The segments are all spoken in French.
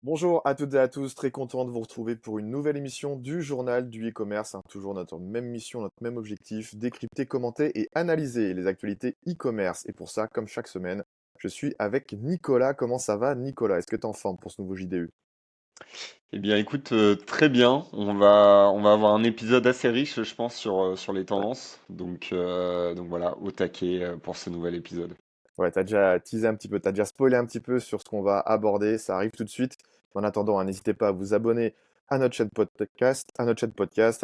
Bonjour à toutes et à tous, très content de vous retrouver pour une nouvelle émission du journal du e-commerce. Toujours notre même mission, notre même objectif, décrypter, commenter et analyser les actualités e-commerce. Et pour ça, comme chaque semaine, je suis avec Nicolas. Comment ça va, Nicolas? Est-ce que tu es en forme pour ce nouveau JDE? Eh bien, écoute, très bien. On va avoir un épisode assez riche, je pense, sur les Ouais. tendances. Donc voilà, au taquet pour ce nouvel épisode. Ouais, t'as déjà teasé un petit peu, t'as déjà spoilé un petit peu sur ce qu'on va aborder. Ça arrive tout de suite. En attendant, hein, n'hésitez pas à vous abonner à notre chaîne podcast, à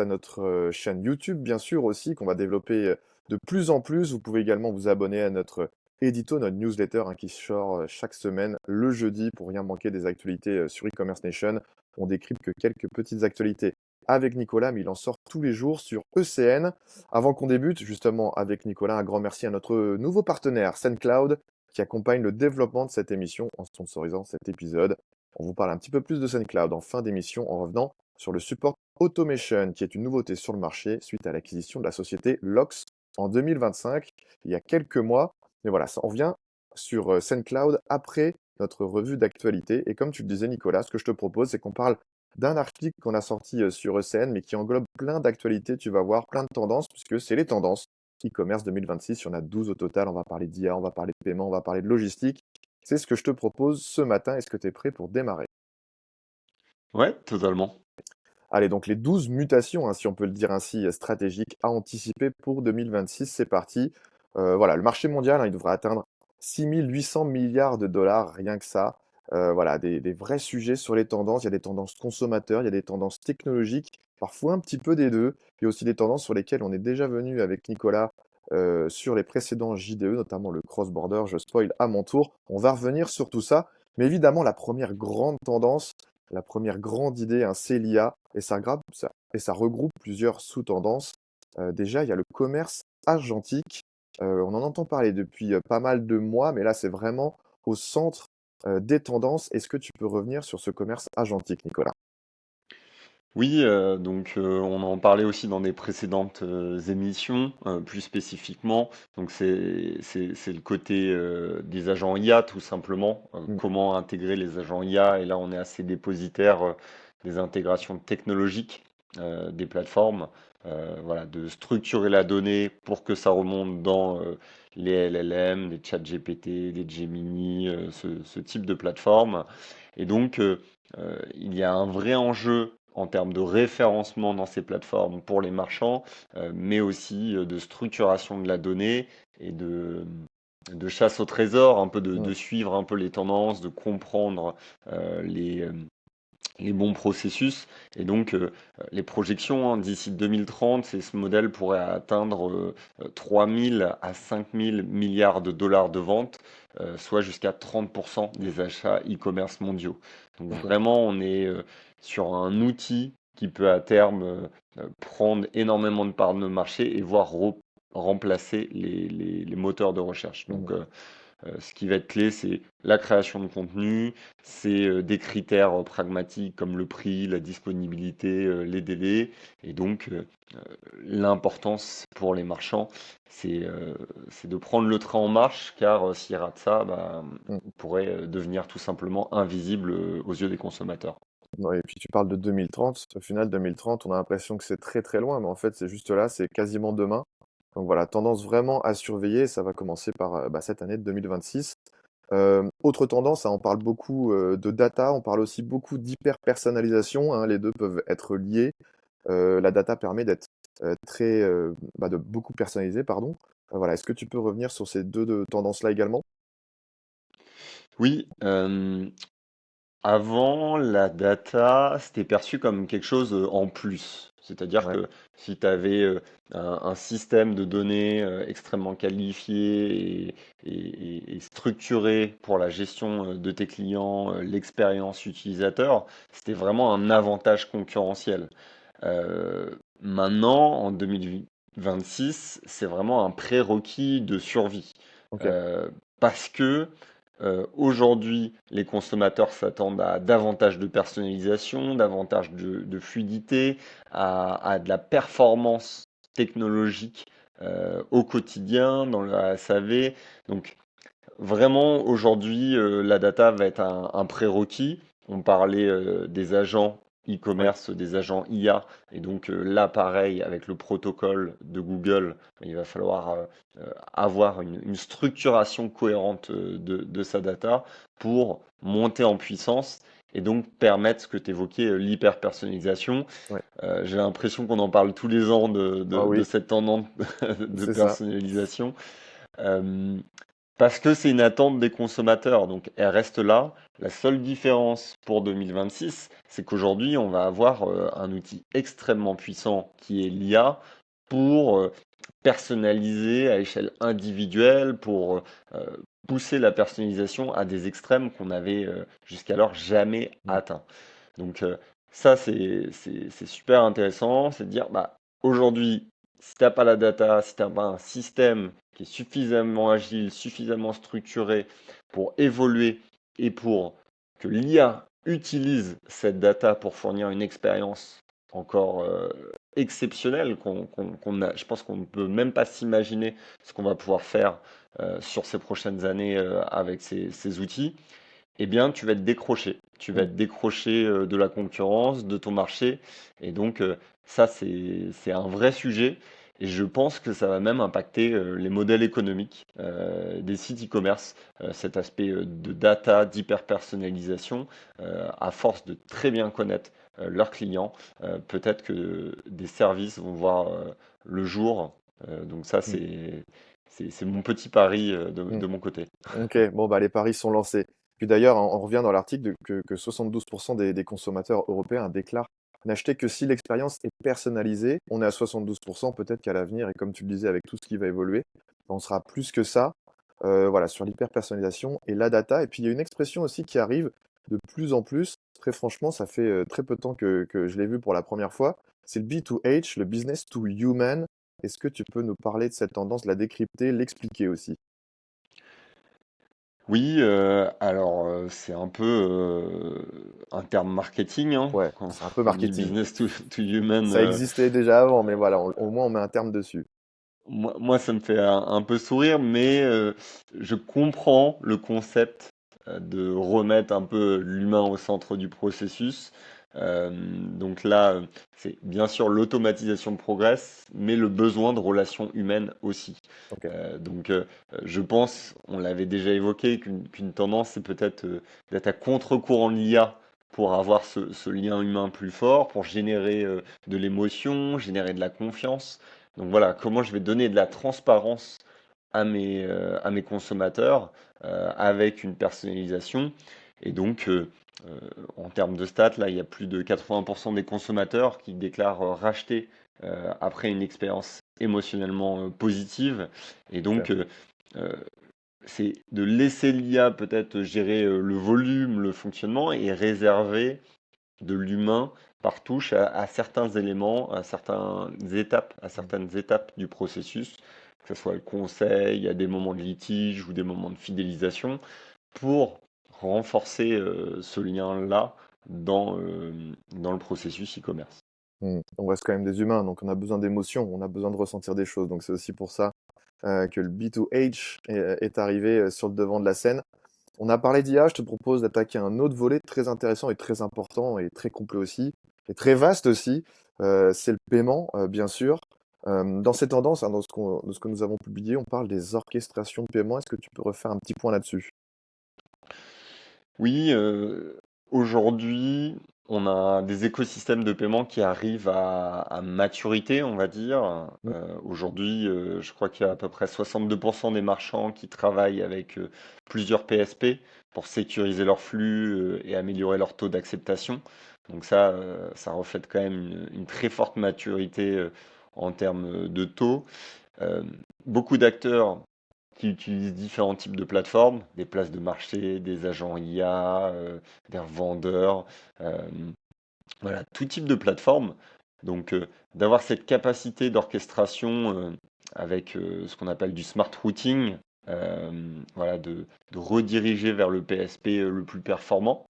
notre chaîne YouTube, bien sûr aussi, qu'on va développer de plus en plus. Vous pouvez également vous abonner à notre édito, notre newsletter hein, qui sort chaque semaine le jeudi pour rien manquer des actualités sur e-commerce Nation. On décrypte que quelques petites actualités avec Nicolas, mais il en sort tous les jours sur ECN. Avant qu'on débute, justement, avec Nicolas, un grand merci à notre nouveau partenaire, SendCloud, qui accompagne le développement de cette émission en sponsorisant cet épisode. On vous parle un petit peu plus de SendCloud en fin d'émission en revenant sur le support automation, qui est une nouveauté sur le marché suite à l'acquisition de la société Lox en 2025, il y a quelques mois. Mais voilà, ça, on revient sur SendCloud après notre revue d'actualité. Et comme tu le disais, Nicolas, ce que je te propose, c'est qu'on parle d'un article qu'on a sorti sur ECN, mais qui englobe plein d'actualités, tu vas voir, plein de tendances, puisque c'est les tendances e-commerce 2026. Il y en a 12 au total. On va parler d'IA, on va parler de paiement, on va parler de logistique. C'est ce que je te propose ce matin. Est-ce que tu es prêt pour démarrer? Ouais, totalement. Allez, donc les 12 mutations, hein, si on peut le dire ainsi, stratégiques à anticiper pour 2026, c'est parti. Voilà, le marché mondial, hein, il devrait atteindre 6 800 milliards de dollars, rien que ça. Voilà, des vrais sujets sur les tendances. Il y a des tendances consommateurs, il y a des tendances technologiques, parfois un petit peu des deux. Il y a aussi des tendances sur lesquelles on est déjà venu avec Nicolas sur les précédents JDE, notamment le cross-border. Je spoil à mon tour. On va revenir sur tout ça. Mais évidemment, la première grande tendance, la première grande idée, hein, c'est l'IA. Et ça regroupe plusieurs sous-tendances. Déjà, il y a le commerce argentique. On en entend parler depuis pas mal de mois, mais là, c'est vraiment au centre des tendances. Est-ce que tu peux revenir sur ce commerce argentique, Nicolas? Oui, on en parlait aussi dans des précédentes émissions, plus spécifiquement. Donc c'est le côté des agents IA tout simplement. Mm, Comment intégrer les agents IA? Et là, on est assez dépositaire des intégrations technologiques des plateformes. Voilà, de structurer la donnée pour que ça remonte dans les LLM, les ChatGPT, les Gemini, ce type de plateforme. Et il y a un vrai enjeu en termes de référencement dans ces plateformes pour les marchands, mais aussi de structuration de la donnée et de chasse au trésor, un peu mm. de suivre un peu les tendances, de comprendre euh, les, euh, les bons processus. Les projections hein, d'ici 2030, c'est ce modèle pourrait atteindre 3 000 à 5 000 milliards de dollars de ventes, soit jusqu'à 30% des achats e-commerce mondiaux. Donc Ok. vraiment, on est sur un outil qui peut à terme prendre énormément de parts de marché et voire remplacer les moteurs de recherche. Mhm. Ce qui va être clé, c'est la création de contenu, c'est des critères pragmatiques comme le prix, la disponibilité, les délais. Et donc, euh, L'importance pour les marchands, c'est c'est de prendre le train en marche, car s'ils ratent ça, bah, Mm. ils pourraient devenir tout simplement invisibles aux yeux des consommateurs. Ouais, et puis tu parles de 2030. Au final, 2030, on a l'impression que c'est très très loin, mais en fait, c'est juste là, c'est quasiment demain. Donc voilà, tendance vraiment à surveiller. Ça va commencer par cette année de 2026. Autre tendance, hein, on parle beaucoup de data, on parle aussi beaucoup d'hyper-personnalisation, hein, les deux peuvent être liés. La data permet d'être de beaucoup personnalisé, pardon. Voilà, est-ce que tu peux revenir sur ces deux tendances-là également? Oui, avant, la data, c'était perçu comme quelque chose en plus. C'est-à-dire Ouais. que si tu avais un système de données extrêmement qualifié et structuré pour la gestion de tes clients, l'expérience utilisateur, c'était vraiment un avantage concurrentiel. Maintenant, en 2026, c'est vraiment un prérequis de survie. OK. Euh, Parce que aujourd'hui, les consommateurs s'attendent à davantage de personnalisation, davantage de fluidité, à de la performance technologique au quotidien, dans le SAV. Donc, Vraiment, aujourd'hui, la data va être un prérequis. on parlait des agents Ouais, e-commerce, des agents IA, et donc là, pareil, avec le protocole de Google, il va falloir avoir une structuration cohérente de sa data pour monter en puissance et donc permettre ce que tu évoquais, l'hyper-personnalisation. ouais. J'ai l'impression qu'on en parle tous les ans Ah de oui, cette tendance de c'est ça. personnalisation. Euh, Parce que c'est une attente des consommateurs, donc elle reste là. La seule différence pour 2026, c'est qu'aujourd'hui, on va avoir un outil extrêmement puissant qui est l'IA pour personnaliser à échelle individuelle, pour pousser la personnalisation à des extrêmes qu'on n'avait jusqu'alors jamais Mmh. atteints. Donc ça, c'est super intéressant, c'est de dire, bah, aujourd'hui, si tu n'as pas la data, si tu n'as pas un système qui est suffisamment agile, suffisamment structuré pour évoluer et pour que l'IA utilise cette data pour fournir une expérience encore exceptionnelle, je pense qu'on ne peut même pas s'imaginer ce qu'on va pouvoir faire sur ces prochaines années avec ces outils, eh bien, tu vas être décroché. Tu vas Mmh. être décroché de la concurrence, de ton marché. Et donc, ça, c'est un vrai sujet. Et je pense que ça va même impacter les modèles économiques des sites e-commerce, cet aspect de data, d'hyper-personnalisation, à force de très bien connaître leurs clients, peut-être que des services vont voir le jour. Donc ça, Mmh. c'est mon petit pari Mmh. de mon côté. OK, bon, bah, les paris sont lancés. Puis d'ailleurs, on revient dans l'article que 72% des consommateurs européens déclarent n'acheter que si l'expérience est personnalisée. On est à 72%, peut-être qu'à l'avenir, et comme tu le disais, avec tout ce qui va évoluer, on sera plus que ça, voilà, sur l'hyper-personnalisation et la data. Et puis il y a une expression aussi qui arrive de plus en plus. Très franchement, ça fait très peu de temps que je l'ai vu pour la première fois. C'est le B2H, le business to human. Est-ce que tu peux nous parler de cette tendance, la décrypter, l'expliquer aussi? Oui, alors c'est un peu un terme marketing, hein. Ouais, Quand c'est un peu on dit marketing. business to human, Ça existait déjà avant, mais voilà, au moins on met un terme dessus. moi ça me fait un peu sourire, mais je comprends le concept de remettre un peu l'humain au centre du processus. Donc là, c'est bien sûr l'automatisation progresse, mais le besoin de relations humaines aussi. Ok. Donc je pense, on l'avait déjà évoqué, qu'une tendance, c'est peut-être d'être à contre-courant de l'IA pour avoir ce lien humain plus fort, pour générer de l'émotion, générer de la confiance. Donc voilà, comment je vais donner de la transparence à mes consommateurs avec une personnalisation. Et donc, euh, en termes de stats, là, il y a plus de 80% des consommateurs qui déclarent racheter après une expérience émotionnellement positive. Et Ok. donc, euh, c'est de laisser l'IA peut-être gérer le volume, le fonctionnement et réserver de l'humain par touche à certains éléments, à Mm. certaines étapes du processus, que ce soit le conseil, à des moments de litige ou des moments de fidélisation, pour renforcer ce lien-là dans le processus e-commerce. Mm. On reste quand même des humains, donc on a besoin d'émotions, on a besoin de ressentir des choses. Donc c'est aussi pour ça que le B2H est arrivé sur le devant de la scène. On a parlé d'IA, je te propose d'attaquer un autre volet très intéressant et très important et très complet aussi, et très vaste aussi. C'est le paiement, bien sûr. Dans ces tendances, hein, dans ce que nous avons publié, on parle des orchestrations de paiement. Est-ce que tu peux refaire un petit point là-dessus? Oui, aujourd'hui, on a des écosystèmes de paiement qui arrivent à maturité, on va dire. Mm. Aujourd'hui, je crois qu'il y a à peu près 62% des marchands qui travaillent avec plusieurs PSP pour sécuriser leurs flux et améliorer leur taux d'acceptation. Donc ça reflète quand même une très forte maturité en termes de taux. Euh, Beaucoup d'acteurs qui utilisent différents types de plateformes, des places de marché, des agents IA, des revendeurs, euh, voilà, tout type de plateforme. Donc, d'avoir cette capacité d'orchestration avec ce qu'on appelle du smart routing, voilà, de rediriger vers le PSP le plus performant.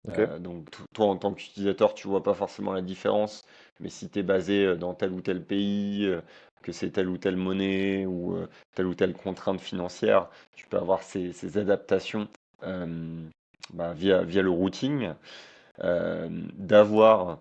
Ok. Donc, toi, en tant qu'utilisateur, tu vois pas forcément la différence, mais si tu es basé dans tel ou tel pays, que c'est telle ou telle monnaie ou telle ou telle contrainte financière, tu peux avoir ces adaptations euh, via le routing. d'avoir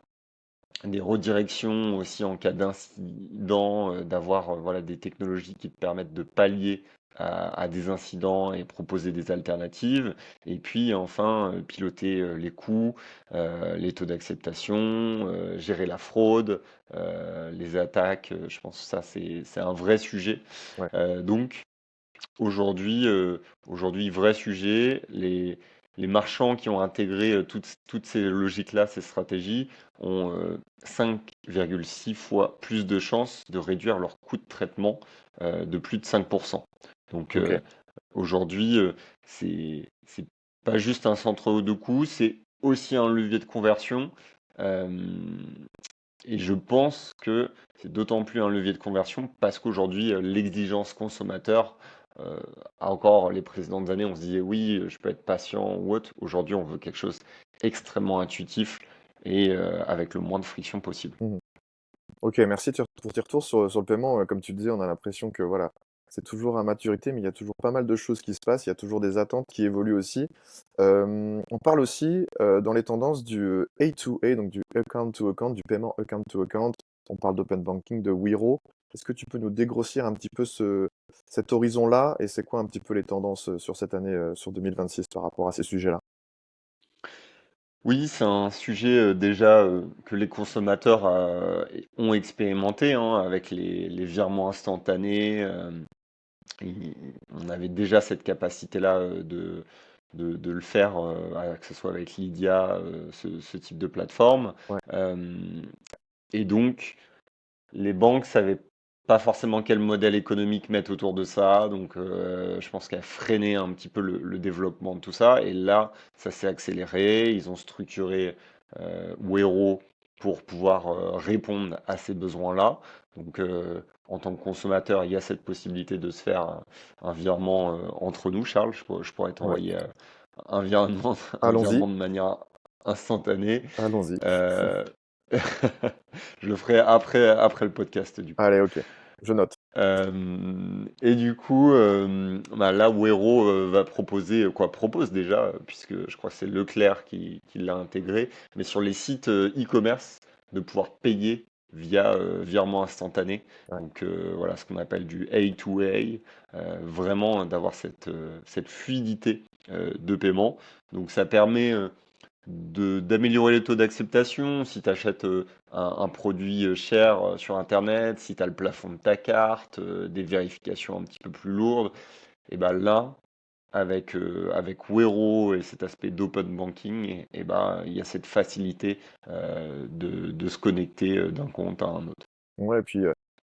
des redirections aussi en cas d'incident, d'avoir voilà, des technologies qui te permettent de pallier à des incidents et proposer des alternatives. Et puis enfin, piloter les coûts, les taux d'acceptation, gérer la fraude, les attaques. Je pense que ça, c'est un vrai sujet. Ouais, Donc aujourd'hui, aujourd'hui, vrai sujet. Les marchands qui ont intégré toutes ces logiques-là, ces stratégies, ont 5,6 fois plus de chances de réduire leur coût de traitement de plus de 5%. Donc ok. aujourd'hui, c'est pas juste un centre de coût, c'est aussi un levier de conversion. Euh, et je pense que c'est d'autant plus un levier de conversion parce qu'aujourd'hui, l'exigence consommateur, euh, encore les précédentes années, on se disait oui, je peux être patient ou autre. Aujourd'hui, on veut quelque chose extrêmement intuitif et avec le moins de friction possible. Mhm. Ok, merci pour tes retours sur le paiement. Comme tu disais, on a l'impression que voilà, c'est toujours à maturité, mais il y a toujours pas mal de choses qui se passent, il y a toujours des attentes qui évoluent aussi. On parle aussi dans les tendances du A2A, donc du account to account, du paiement account to account. On parle d'open banking, de Wero. Est-ce que tu peux nous dégrossir un petit peu cet horizon-là et c'est quoi un petit peu les tendances sur cette année, sur 2026 par rapport à ces sujets-là? Oui, c'est un sujet déjà que les consommateurs ont expérimenté hein, avec les virements instantanés. On avait déjà cette capacité-là de le faire, que ce soit avec Lydia, ce type de plateforme. Ouais, Euh, et donc, les banques savaient pas forcément quel modèle économique mettre autour de ça. Donc, je pense qu'elle a freiné un petit peu le développement de tout ça. Et là, ça s'est accéléré. Ils ont structuré Wero pour pouvoir répondre à ces besoins-là. Donc, en tant que consommateur, il y a cette possibilité de se faire un virement entre nous, Charles. Je pourrais ouais. t'envoyer un virement, un Allons-y, virement de manière instantanée. allons-y. Euh, je le ferai après le podcast, du coup. Allez, ok, je note. Et du coup, bah là, Wero va proposer, quoi, propose déjà, puisque je crois que c'est Leclerc qui l'a intégré, mais sur les sites e-commerce, de pouvoir payer via virement instantané. Ouais. Donc voilà, ce qu'on appelle du A2A, vraiment d'avoir cette fluidité de paiement. Donc ça permet d'améliorer les taux d'acceptation. Si tu achètes un produit cher sur Internet, si tu as le plafond de ta carte, des vérifications un petit peu plus lourdes, et ben là, avec Wero et cet aspect d'open banking, et ben, il y a cette facilité de se connecter d'un compte à un autre. Ouais, et puis,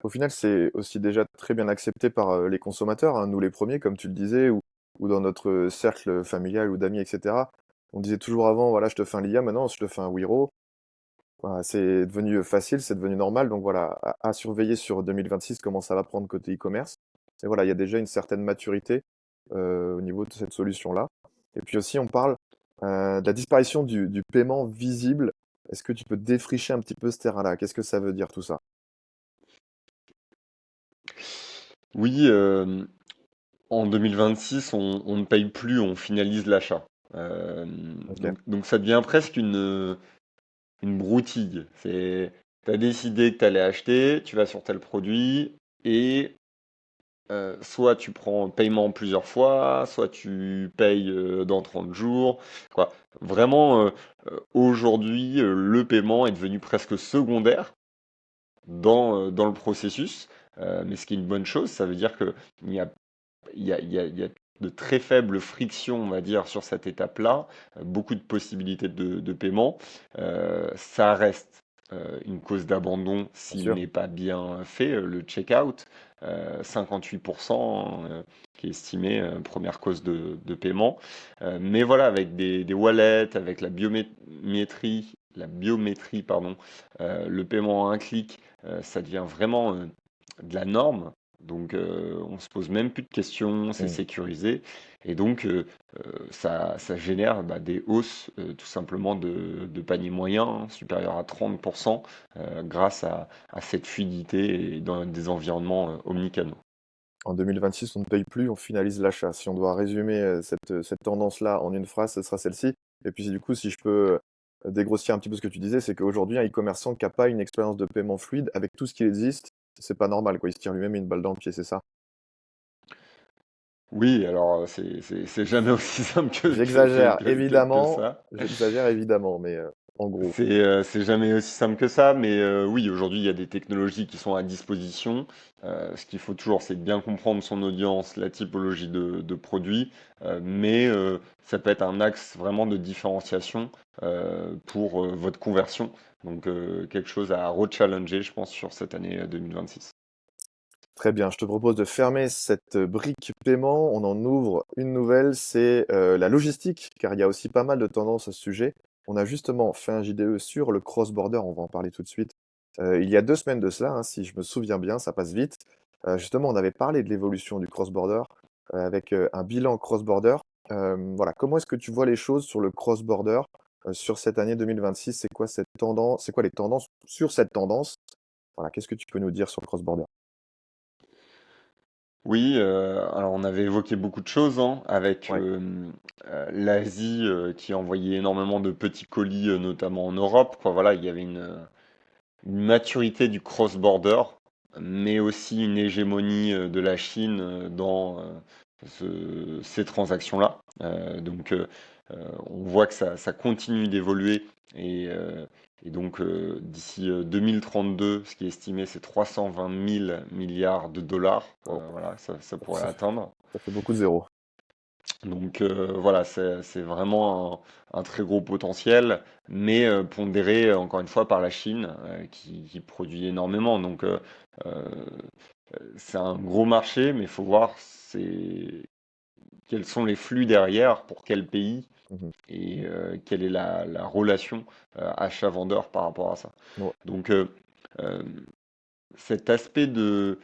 au final, c'est aussi déjà très bien accepté par, les consommateurs, hein, nous les premiers, comme tu le disais, ou dans notre cercle familial ou d'amis et cetera. On disait toujours avant: «Voilà, je te fais un Lydia», maintenant je te fais un Wero. Voilà, c'est devenu facile, c'est devenu normal, donc voilà, à surveiller sur 2026 comment ça va prendre côté e-commerce. Et voilà, il y a déjà une certaine maturité, au niveau de cette solution-là. Et puis aussi, on parle, de la disparition du paiement visible. Est-ce que tu peux défricher un petit peu ce terrain-là? Qu'est-ce que ça veut dire tout ça? Oui, en 2026, on ne paye plus, on finalise l'achat. Euh, OK. donc ça devient presque une broutille. Tu as décidé que tu allais acheter, tu vas sur tel produit et soit tu prends paiement plusieurs fois, soit tu payes dans 30 jours. Quoi. Vraiment, aujourd'hui, le paiement est devenu presque secondaire dans le processus. Mais ce qui est une bonne chose, ça veut dire qu'il y a il y a de très faibles frictions, on va dire, sur cette étape-là, beaucoup de possibilités de paiement. Ça reste une cause d'abandon Bien s'il sûr. n'est pas bien fait, le check-out, 58% qui est estimé première cause de paiement. Mais voilà, avec des wallets, avec la biométrie, pardon, le paiement à un clic, ça devient vraiment de la norme. Donc, on se pose même plus de questions, c'est Mmh. sécurisé. Et donc, ça génère bah, des hausses tout simplement de panier moyen, hein, supérieur à 30%, grâce à cette fluidité et dans des environnements omnicanaux. En 2026, on ne paye plus, on finalise l'achat. Si on doit résumer, cette tendance-là en une phrase, ce sera celle-ci. Et puis du coup, si je peux, dégrossir un petit peu ce que tu disais, c'est qu'aujourd'hui, un e-commerçant qui a pas une expérience de paiement fluide avec tout ce qui existe, c'est pas normal, quoi. Il se tire lui-même une balle dans le pied, c'est ça? Oui, alors c'est jamais aussi simple que ça. J'exagère évidemment, mais en gros. C'est jamais aussi simple que ça, mais oui, aujourd'hui, il y a des technologies qui sont à disposition. Ce qu'il faut toujours, c'est de bien comprendre son audience, la typologie de produits, mais ça peut être un axe vraiment de différenciation pour votre conversion. Donc, quelque chose à rechallenger, je pense, sur cette année 2026. Très bien, je te propose de fermer cette brique paiement. On en ouvre une nouvelle, c'est la logistique, car il y a aussi pas mal de tendances à ce sujet. On a justement fait un JDE sur le cross-border, on va en parler tout de suite. Il y a 2 semaines de cela, hein, si je me souviens bien, ça passe vite. Justement, on avait parlé de l'évolution du cross-border avec un bilan cross-border. Voilà, comment est-ce que tu vois les choses sur le cross-border sur cette année 2026? C'est quoi cette tendance? C'est quoi les tendances sur cette tendance? Voilà, qu'est-ce que tu peux nous dire sur le cross-border? Oui, alors on avait évoqué beaucoup de choses, hein, avec Ouais. l'Asie qui envoyait énormément de petits colis, notamment en Europe, quoi. Voilà, il y avait une maturité du cross-border, mais aussi une hégémonie de la Chine dans ces transactions-là. On voit que ça continue d'évoluer et donc d'ici 2032, ce qui est estimé, c'est 320 000 milliards de dollars. Oh, Voilà, ça pourrait ça atteindre. ça fait beaucoup de zéros. Donc voilà, c'est vraiment un très gros potentiel, mais pondéré encore une fois par la Chine qui produit énormément. Donc euh, c'est un gros marché, mais il faut voir quels sont les flux derrière, pour quel pays Mmh. et quelle est la relation achat-vendeur par rapport à ça. Ouais. Donc euh, cet aspect de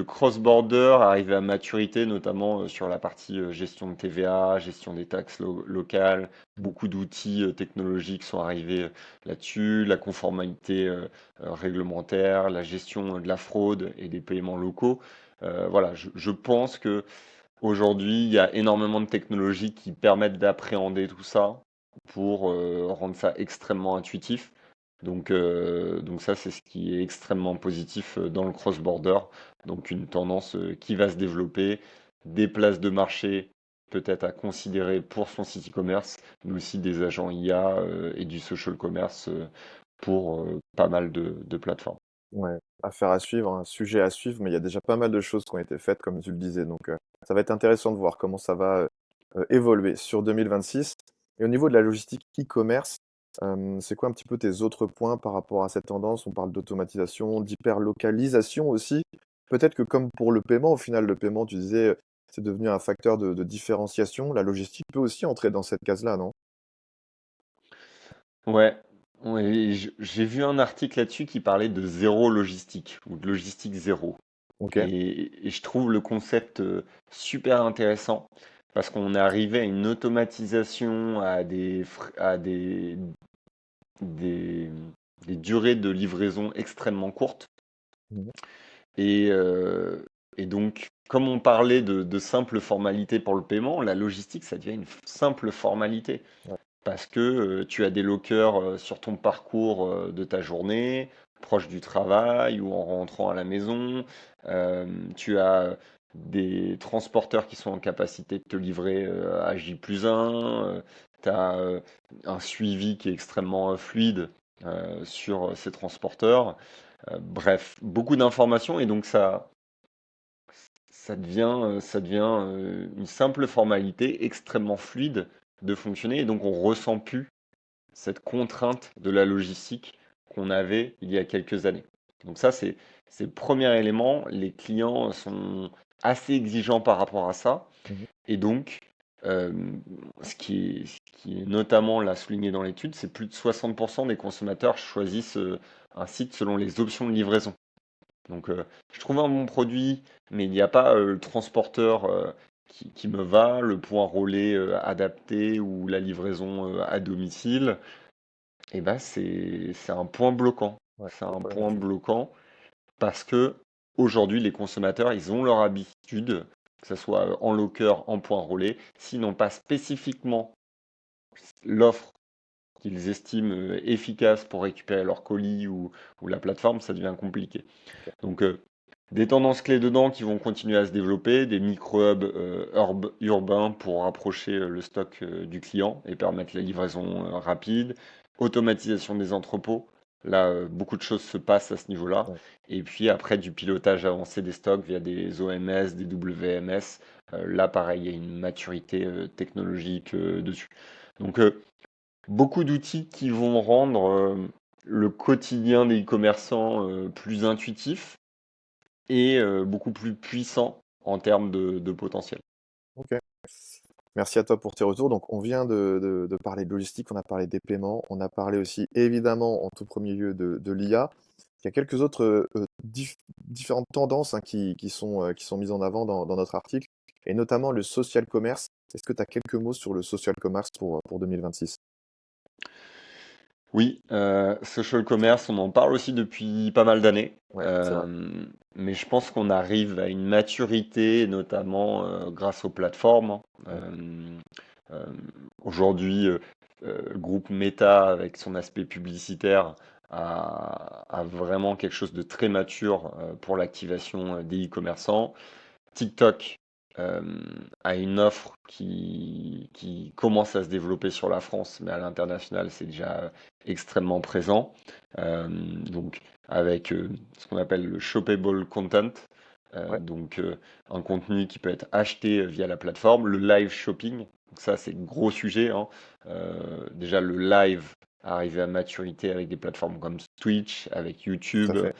cross-border arrivé à maturité, notamment sur la partie gestion de TVA, gestion des taxes locales. Mmh. Beaucoup d'outils technologiques sont arrivés là-dessus, la conformité réglementaire, la gestion de la fraude et des paiements locaux. Voilà, je pense que aujourd'hui, il y a énormément de technologies qui permettent d'appréhender tout ça pour rendre ça extrêmement intuitif. Donc ça, c'est ce qui est extrêmement positif dans le cross-border. Donc une tendance qui va se développer, des places de marché peut-être à considérer pour son site e-commerce, mais aussi des agents IA et du social commerce pour pas mal de plateformes. Ouais, affaire à suivre, un sujet à suivre, mais il y a déjà pas mal de choses qui ont été faites, comme tu le disais. Donc, ça va être intéressant de voir comment ça va évoluer sur 2026. Et au niveau de la logistique e-commerce, c'est quoi un petit peu tes autres points par rapport à cette tendance? On parle d'automatisation, d'hyperlocalisation aussi. Peut-être que comme pour le paiement, au final, le paiement, tu disais, c'est devenu un facteur de différenciation. La logistique peut aussi entrer dans cette case-là, non? Ouais, ouais, j'ai vu un article là-dessus qui parlait de zéro logistique ou de logistique zéro. Ok. Et je trouve le concept super intéressant parce qu'on est arrivé à une automatisation, des, des durées de livraison extrêmement courtes. Mhm. Et, euh, et donc, comme on parlait de simple formalité pour le paiement, la logistique, ça devient une simple formalité. Ouais. Parce que tu as des lockers sur ton parcours de ta journée, proche du travail ou en rentrant à la maison. Euh, Tu as des transporteurs qui sont en capacité de te livrer à J+1. Tu as un suivi qui est extrêmement fluide sur ces transporteurs. Bref, beaucoup d'informations et donc ça devient une simple formalité extrêmement fluide de fonctionner et donc on ressent plus cette contrainte de la logistique qu'on avait il y a quelques années. Donc ça, c'est le premier élément. Les clients sont assez exigeants par rapport à ça. Mhm. Et donc, euh, ce qui est notamment là souligné dans l'étude, c'est plus de 60% des consommateurs choisissent un site selon les options de livraison. Donc, je trouve un bon produit, mais il n'y a pas le transporteur qui me va, le point relais adapté ou la livraison à domicile. Et ben c'est un point bloquant. Ouais, C'est c'est un point problématique. bloquant parce que aujourd'hui, les consommateurs, ils ont leur habitude, que ce soit en locker, en point relais, s'ils n'ont pas spécifiquement l'offre qu'ils estiment efficaces pour récupérer leur colis ou la plateforme, ça devient compliqué. Ok. Donc, des tendances clés dedans qui vont continuer à se développer, des micro-hubs urbains pour rapprocher le stock du client et permettre la livraison rapide, automatisation des entrepôts. Là, beaucoup de choses se passent à ce niveau-là. Ouais. Et puis après, du pilotage avancé des stocks via des OMS, des WMS. Là, pareil, il y a une maturité technologique dessus. Donc, beaucoup d'outils qui vont rendre le quotidien des e-commerçants plus intuitif et beaucoup plus puissant en termes de potentiel. Ok. Merci à toi pour tes retours. Donc, on vient de parler de logistique, on a parlé des paiements, on a parlé aussi évidemment en tout premier lieu de l'IA. Il y a quelques autres différentes tendances hein, qui sont mises en avant dans notre article, et notamment le social commerce. Est-ce que tu as quelques mots sur le social commerce pour 2026? Oui, social commerce, on en parle aussi depuis pas mal d'années. Ouais, c'est vrai. Mais je pense qu'on arrive à une maturité, notamment grâce aux plateformes, hein. Ouais, Euh, Aujourd'hui, le groupe Meta, avec son aspect publicitaire, a vraiment quelque chose de très mature pour l'activation des e-commerçants. TikTok euh, a une offre qui commence à se développer sur la France, mais à l'international, c'est déjà extrêmement présent. Donc, avec ce qu'on appelle le shoppable content, ouais, donc un contenu qui peut être acheté via la plateforme, le live shopping. Donc ça, c'est gros sujet, hein. Déjà, le live arrivé à maturité avec des plateformes comme Twitch, avec tout à YouTube, fait.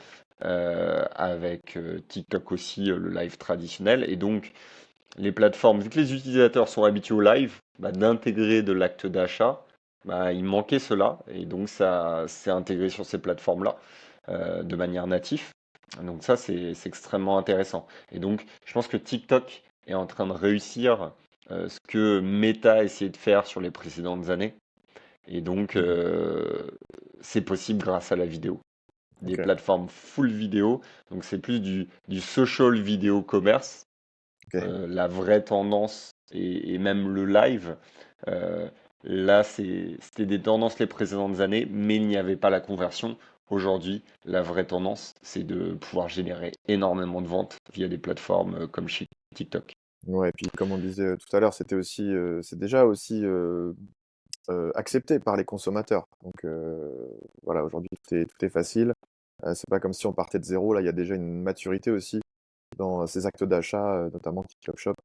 avec TikTok aussi, le live traditionnel. Et donc, les plateformes, vu que les utilisateurs sont habitués au live, bah, d'intégrer de l'acte d'achat, bah, il manquait cela. Et donc, ça s'est intégré sur ces plateformes-là de manière native. Donc, ça, c'est extrêmement intéressant. Et donc, je pense que TikTok est en train de réussir ce que Meta a essayé de faire sur les précédentes années. Et donc, Mhm. c'est possible grâce à la vidéo, des Ok, plateformes full vidéo. Donc c'est plus du social vidéo commerce, ok. la vraie tendance et même le live. euh, Là, c'était des tendances les précédentes années, mais il n'y avait pas la conversion. Aujourd'hui, la vraie tendance, c'est de pouvoir générer énormément de ventes via des plateformes comme chez TikTok. Ouais, et puis comme on disait tout à l'heure, c'était aussi, c'est déjà aussi accepté par les consommateurs. Donc voilà, aujourd'hui tout est facile. C'est pas comme si on partait de zéro. Là, il y a déjà une maturité aussi dans ces actes d'achat, notamment TikTok Shop,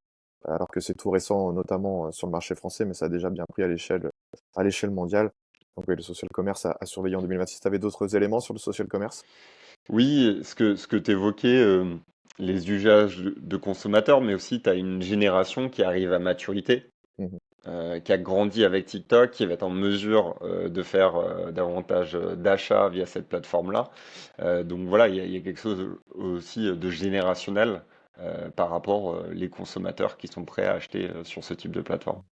alors que c'est tout récent, notamment sur le marché français, mais ça a déjà bien pris à l'échelle mondiale. Donc oui, le social commerce à surveiller en 2026. Tu avais d'autres éléments sur le social commerce? Oui, ce que tu évoquais, les usages de consommateurs, mais aussi tu as une génération qui arrive à maturité, Mhm. qui a grandi avec TikTok, qui va être en mesure de faire davantage d'achats via cette plateforme-là. Donc voilà, il y a quelque chose aussi de générationnel par rapport les consommateurs qui sont prêts à acheter sur ce type de plateforme.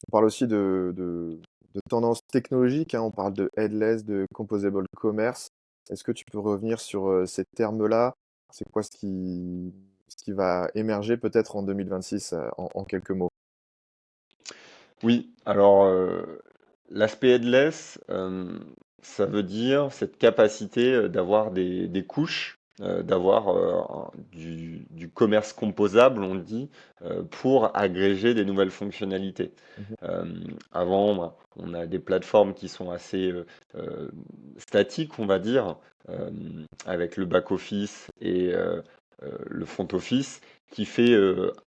On parle aussi de tendances technologiques, hein, on parle de headless, de composable commerce. Est-ce que tu peux revenir sur ces termes-là? C'est quoi ce qui va émerger peut-être en 2026 en quelques mots? Oui, alors l'aspect headless, ça veut dire cette capacité d'avoir des couches, d'avoir du commerce composable, on dit, pour agréger des nouvelles fonctionnalités. Mhm. Euh, Avant, ben, on a des plateformes qui sont assez statiques, on va dire, euh, avec le back-office et le front-office, qui fait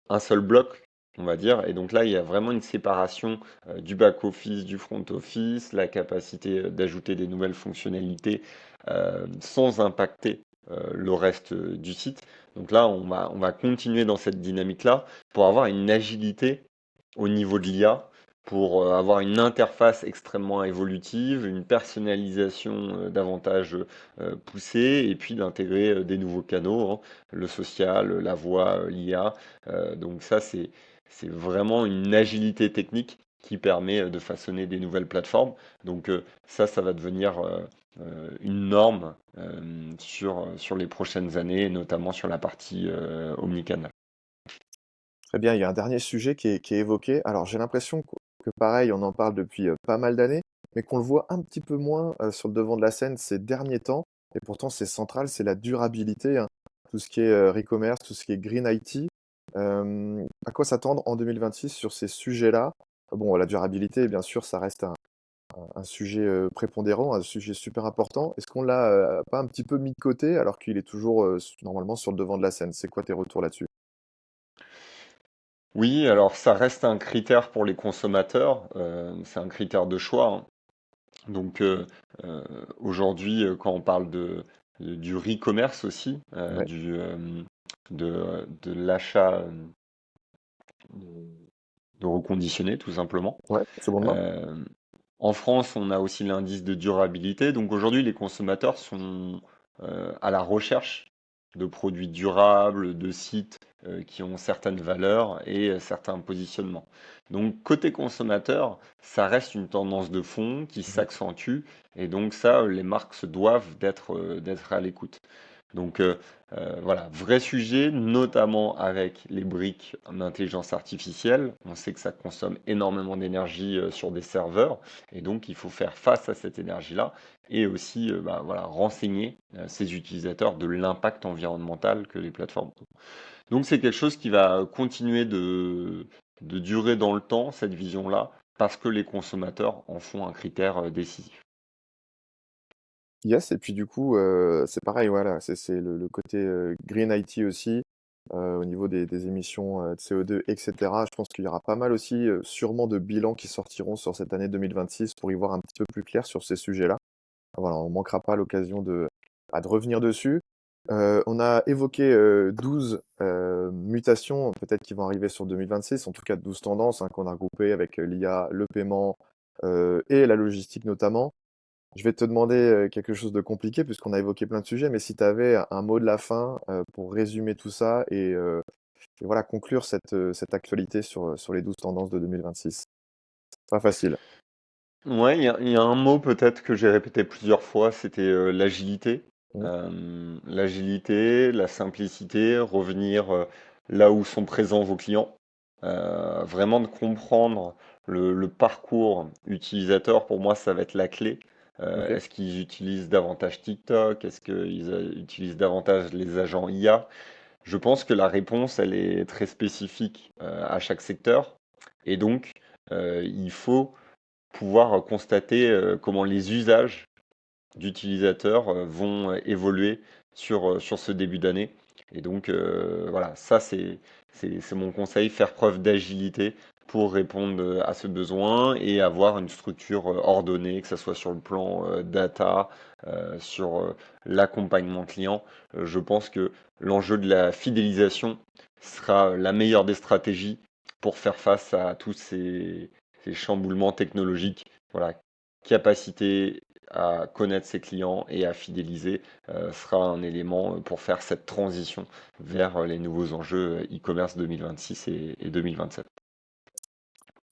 un seul bloc, on va dire. Et donc là, il y a vraiment une séparation du back-office, du front-office, la capacité d'ajouter des nouvelles fonctionnalités sans impacter le reste du site. Donc là, on va continuer dans cette dynamique-là pour avoir une agilité au niveau de l'IA, pour avoir une interface extrêmement évolutive, une personnalisation davantage poussée, et puis d'intégrer des nouveaux canaux, hein, le social, la voix, l'IA. Donc ça, c'est vraiment une agilité technique qui permet de façonner des nouvelles plateformes. Donc ça va devenir une norme sur les prochaines années, notamment sur la partie omnicanal. Très bien, il y a un dernier sujet qui est évoqué. Alors j'ai l'impression que pareil, on en parle depuis pas mal d'années, mais qu'on le voit un petit peu moins sur le devant de la scène ces derniers temps. Et pourtant, c'est central, c'est la durabilité, hein. Tout ce qui est e-commerce, tout ce qui est green IT. À quoi s'attendre en 2026 sur ces sujets-là? Bon, la durabilité, bien sûr, ça reste un sujet prépondérant, un sujet super important. Est-ce qu'on l'a pas un petit peu mis de côté alors qu'il est toujours normalement sur le devant de la scène? C'est quoi tes retours là-dessus? Oui, alors ça reste un critère pour les consommateurs, c'est un critère de choix, hein. Donc euh, aujourd'hui, quand on parle du re-commerce aussi, Ouais, de l'achat de reconditionné, tout simplement. ouais, seconde main. Euh, En France, on a aussi l'indice de durabilité. Donc aujourd'hui, les consommateurs sont à la recherche de produits durables, de sites qui ont certaines valeurs et certains positionnements. Donc côté consommateur, ça reste une tendance de fond qui Mhm. s'accentue et donc ça, les marques se doivent d'être à l'écoute. Donc voilà, vrai sujet, notamment avec les briques d'intelligence artificielle. On sait que ça consomme énormément d'énergie sur des serveurs, et donc il faut faire face à cette énergie-là et aussi bah, voilà, renseigner ses utilisateurs de l'impact environnemental que les plateformes ont. Donc c'est quelque chose qui va continuer de durer dans le temps, cette vision-là, parce que les consommateurs en font un critère décisif. Yes, et puis du coup, c'est pareil, voilà, c'est le côté Green IT aussi, au niveau des émissions de CO2, etc. Je pense qu'il y aura pas mal aussi, sûrement, de bilans qui sortiront sur cette année 2026 pour y voir un petit peu plus clair sur ces sujets-là. Voilà, on ne manquera pas l'occasion de revenir dessus. On a évoqué 12 mutations, peut-être qui vont arriver sur 2026, en tout cas 12 tendances hein, qu'on a regroupées avec l'IA, le paiement et la logistique notamment. Je vais te demander quelque chose de compliqué puisqu'on a évoqué plein de sujets, mais si tu avais un mot de la fin pour résumer tout ça et voilà, conclure cette actualité sur les 12 tendances de 2026. Pas facile. Ouais, il y a un mot peut-être que j'ai répété plusieurs fois, c'était l'agilité. Mm. L'agilité, la simplicité, revenir là où sont présents vos clients. Vraiment de comprendre le parcours utilisateur, pour moi, ça va être la clé. Ok. Est-ce qu'ils utilisent davantage TikTok? Est-ce qu'ils utilisent davantage les agents IA? Je pense que la réponse, elle est très spécifique à chaque secteur. Et donc, il faut pouvoir constater comment les usages d'utilisateurs vont évoluer sur ce début d'année. Et donc, voilà, ça, c'est mon conseil, faire preuve d'agilité pour répondre à ce besoin et avoir une structure ordonnée, que ce soit sur le plan data, sur l'accompagnement client. Je pense que l'enjeu de la fidélisation sera la meilleure des stratégies pour faire face à tous ces chamboulements technologiques. Voilà, capacité à connaître ses clients et à fidéliser sera un élément pour faire cette transition vers les nouveaux enjeux e-commerce 2026 et 2027.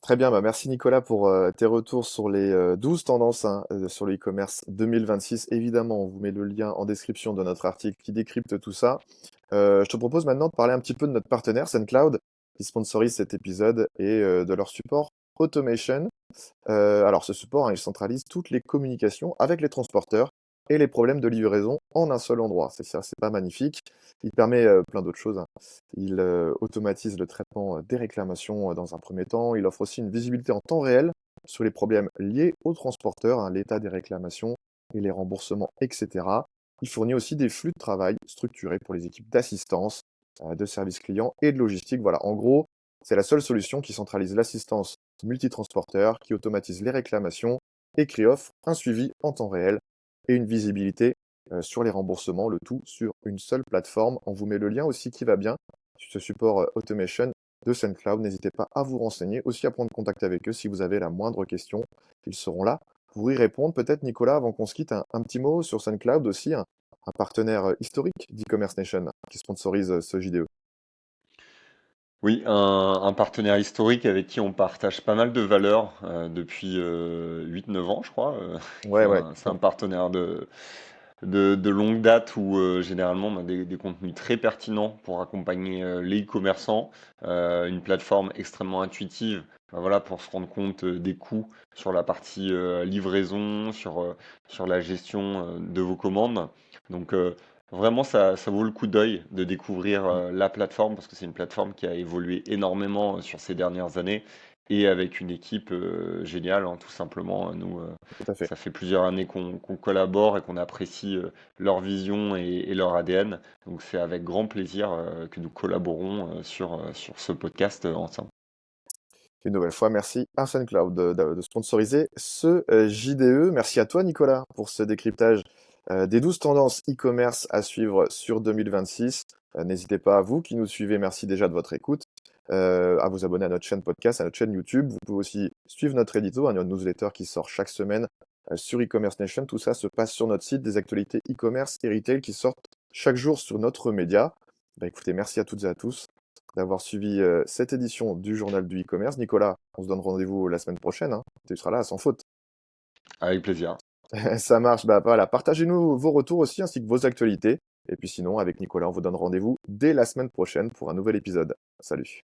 Très bien, bah merci Nicolas pour tes retours sur les 12 tendances hein, sur le e-commerce 2026. Évidemment, on vous met le lien en description de notre article qui décrypte tout ça. Je te propose maintenant de parler un petit peu de notre partenaire SendCloud qui sponsorise cet épisode et de leur support Automation. Alors ce support, hein, il centralise toutes les communications avec les transporteurs et les problèmes de livraison en un seul endroit. C'est ça, c'est pas magnifique. Il permet plein d'autres choses, hein. Il automatise le traitement des réclamations dans un premier temps. Il offre aussi une visibilité en temps réel sur les problèmes liés aux transporteurs, hein, l'état des réclamations et les remboursements, etc. Il fournit aussi des flux de travail structurés pour les équipes d'assistance, de service client et de logistique. Voilà, en gros, c'est la seule solution qui centralise l'assistance multitransporteur, qui automatise les réclamations et qui offre un suivi en temps réel et une visibilité sur les remboursements, le tout sur une seule plateforme. On vous met le lien aussi qui va bien sur ce support automation de SendCloud. N'hésitez pas à vous renseigner, aussi à prendre contact avec eux si vous avez la moindre question. Ils seront là pour y répondre. Peut-être, Nicolas, avant qu'on se quitte, un petit mot sur SendCloud aussi, un partenaire historique d'e-commerce nation qui sponsorise ce JDE. Oui, un partenaire historique avec qui on partage pas mal de valeurs depuis 8-9 ans, je crois. Ouais, ouais. C'est un partenaire de longue date où généralement on a des contenus très pertinents pour accompagner les e-commerçants, une plateforme extrêmement intuitive, voilà, pour se rendre compte des coûts sur la partie livraison, sur la gestion de vos commandes. Donc vraiment ça vaut le coup d'œil de découvrir la plateforme parce que c'est une plateforme qui a évolué énormément sur ces dernières années et avec une équipe géniale, hein, tout simplement. Nous, Tout à fait. ça fait plusieurs années qu'on collabore et qu'on apprécie leur vision et leur ADN. Donc c'est avec grand plaisir que nous collaborons sur ce podcast ensemble. Une nouvelle fois, merci à SoundCloud de sponsoriser ce JDE. Merci à toi, Nicolas, pour ce décryptage des 12 tendances e-commerce à suivre sur 2026. N'hésitez pas, à vous qui nous suivez, merci déjà de votre écoute, à vous abonner à notre chaîne podcast, à notre chaîne YouTube. Vous pouvez aussi suivre notre édito, notre newsletter qui sort chaque semaine sur e-commerce nation. Tout ça se passe sur notre site, des actualités e-commerce et retail qui sortent chaque jour sur notre média. Bah, écoutez, merci à toutes et à tous d'avoir suivi cette édition du Journal du e-commerce. Nicolas, on se donne rendez-vous la semaine prochaine, hein. Tu seras là sans faute. Avec plaisir. Ça marche, bah voilà, partagez-nous vos retours aussi ainsi que vos actualités. Et puis sinon, avec Nicolas, on vous donne rendez-vous dès la semaine prochaine pour un nouvel épisode. Salut.